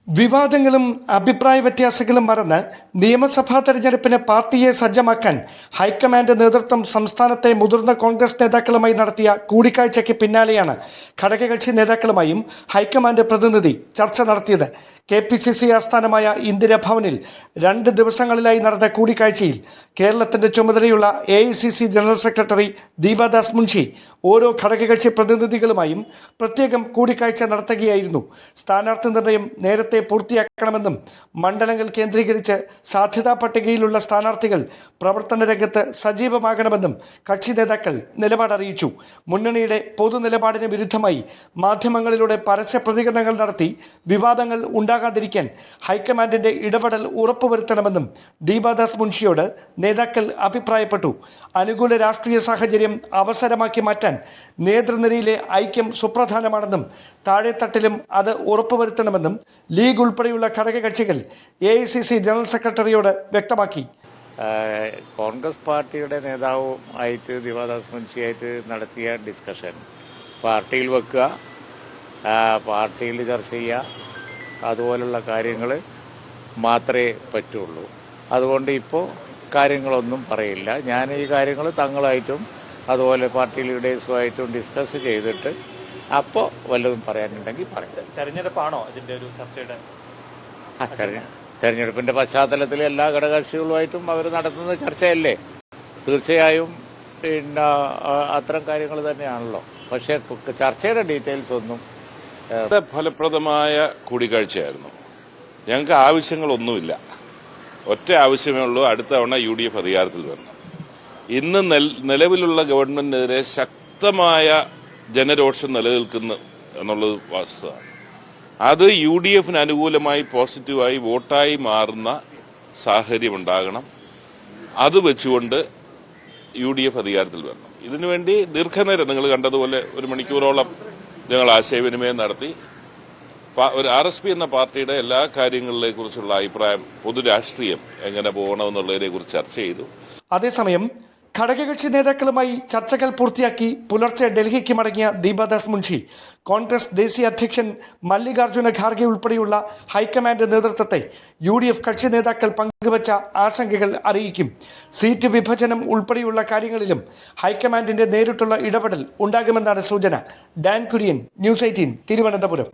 വിവാദങ്ങളും അഭിപ്രായ വ്യത്യാസങ്ങളും മറന്ന് നിയമസഭാ തെരഞ്ഞെടുപ്പിന് പാർട്ടിയെ സജ്ജമാക്കാൻ ഹൈക്കമാൻഡ് നേതൃത്വം സംസ്ഥാനത്തെ മുതിർന്ന കോൺഗ്രസ് നേതാക്കളുമായി നടത്തിയ കൂടിക്കാഴ്ചയ്ക്ക് പിന്നാലെയാണ് ഘടകകക്ഷി നേതാക്കളുമായും ഹൈക്കമാൻഡ് പ്രതിനിധി ചർച്ച നടത്തിയത്. KPCC ആസ്ഥാനമായ ഇന്ദിരാഭവനിൽ 2 ദിവസങ്ങളിലായി നടന്ന കൂടിക്കാഴ്ചയിൽ കേരളത്തിന്റെ ചുമതലയുള്ള AICC general secretary Deepa Das Munshi ഓരോ ഘടകകക്ഷി പ്രതിനിധികളുമായും പ്രത്യേകം കൂടിക്കാഴ്ച നടത്തുകയായിരുന്നു. സ്ഥാനാർത്ഥി നിർണയം നേരത്തെ പൂർത്തിയാക്കണമെന്നും മണ്ഡലങ്ങൾ കേന്ദ്രീകരിച്ച് സാധ്യതാ പട്ടികയിലുള്ള സ്ഥാനാർത്ഥികൾ പ്രവർത്തന രംഗത്ത് സജീവമാകണമെന്നും കക്ഷി നേതാക്കൾ നിലപാടറിയിച്ചു. മുന്നണിയുടെ പൊതുനിലപാടിന് വിരുദ്ധമായി മാധ്യമങ്ങളിലൂടെ പരസ്യ പ്രതികരണങ്ങൾ നടത്തി വിവാദങ്ങൾ ഉണ്ടാകാതിരിക്കാൻ ഹൈക്കമാൻഡിന്റെ ഇടപെടൽ ഉറപ്പുവരുത്തണമെന്നും ദീപാദാസ് മുൻഷിയോട് നേതാക്കൾ അഭിപ്രായപ്പെട്ടു. അനുകൂല രാഷ്ട്രീയ സാഹചര്യം അവസരമാക്കി മാറ്റാൻ നേതൃനിരയിലെ ഐക്യം സുപ്രധാനമാണെന്നും താഴെത്തട്ടിലും അത് ഉറപ്പുവരുത്തണമെന്നും ലീഗ് ഉൾപ്പെടെയുള്ള ഘടകകക്ഷികൾ AICC ജനറൽ സെക്രട്ടറിയോട് വ്യക്തമാക്കി. കോൺഗ്രസ് പാർട്ടിയുടെ നേതാവും ആയിട്ട് ദീപാദാസ് മുൻഷിയായിട്ട് നടത്തിയ ഡിസ്കഷൻ പാർട്ടിയിൽ വെക്കുക, പാർട്ടിയിൽ ചർച്ച ചെയ്യുക, അതുപോലുള്ള കാര്യങ്ങൾ മാത്രമേ പറ്റുള്ളൂ. അതുകൊണ്ട് ഇപ്പോൾ കാര്യങ്ങളൊന്നും പറയില്ല. ഞാൻ ഈ കാര്യങ്ങൾ തങ്ങളായിട്ടും അതുപോലെ പാർട്ടി ലീഡേഴ്സുമായിട്ടും ഡിസ്കസ് ചെയ്തിട്ട് അപ്പോൾ വല്ലതും പറയാനുണ്ടെങ്കിൽ പറയാം. തെരഞ്ഞെടുപ്പാണോ ഇതിന്റെ ഒരു ചർച്ചയുടെ? തെരഞ്ഞെടുപ്പിന്റെ പശ്ചാത്തലത്തിൽ എല്ലാ ഘടകകക്ഷികളുമായിട്ടും അവർ നടത്തുന്ന ചർച്ചയല്ലേ, തീർച്ചയായും പിന്നെ അത്തരം കാര്യങ്ങൾ തന്നെയാണല്ലോ. പക്ഷേ ചർച്ചയുടെ ഡീറ്റെയിൽസ് ഒന്നും ഫലപ്രദമായ കൂടിക്കാഴ്ചയായിരുന്നു. ഞങ്ങൾക്ക് ആവശ്യങ്ങളൊന്നുമില്ല, ഒറ്റ ആവശ്യമേ ഉള്ളൂ, അടുത്ത തവണ UDF അധികാരത്തിൽ വരണം. ഇന്ന് നിലവിലുള്ള ഗവൺമെന്റിനെതിരെ ശക്തമായ ജനരോഷം നിലനിൽക്കുന്നു എന്നുള്ളത് വസ്തുതയാണ്. അത് UDFന് അനുകൂലമായി പോസിറ്റീവായി വോട്ടായി മാറുന്ന സാഹചര്യം ഉണ്ടാകണം. അത് വെച്ചുകൊണ്ട് UDF അധികാരത്തിൽ വരണം. ഇതിനുവേണ്ടി ദീർഘനേരം നിങ്ങൾ കണ്ടതുപോലെ 1 മണിക്കൂറോളം ഞങ്ങൾ ആശയവിനിമയം നടത്തി. ഒരു RSP എന്ന പാർട്ടിയുടെ എല്ലാ കാര്യങ്ങളെ കുറിച്ചുള്ള അഭിപ്രായം, പൊതുരാഷ്ട്രീയം എങ്ങനെ പോകണമെന്നുള്ളതിനെ കുറിച്ച് ചർച്ച ചെയ്തു. അതേസമയം ഘടകകക്ഷി നേതാക്കളുമായി ചർച്ചകൾ പൂർത്തിയാക്കി പുലർച്ചെ ഡൽഹിക്ക് മടങ്ങിയ ദീപാദാസ് മുൻഷി കോൺഗ്രസ് ദേശീയ അധ്യക്ഷൻ മല്ലികാർജ്ജുന ഖാർഗെ ഉൾപ്പെടെയുള്ള ഹൈക്കമാൻഡ് നേതൃത്വത്തെ UDF കക്ഷി നേതാക്കൾ പങ്കുവച്ച ആശങ്കകൾ അറിയിക്കും. സീറ്റ് വിഭജനം ഉൾപ്പെടെയുള്ള കാര്യങ്ങളിലും ഹൈക്കമാൻഡിന്റെ നേരിട്ടുള്ള ഇടപെടൽ ഉണ്ടാകുമെന്നാണ് സൂചന. Dan Kurian, News 18, Thiruvananthapuram.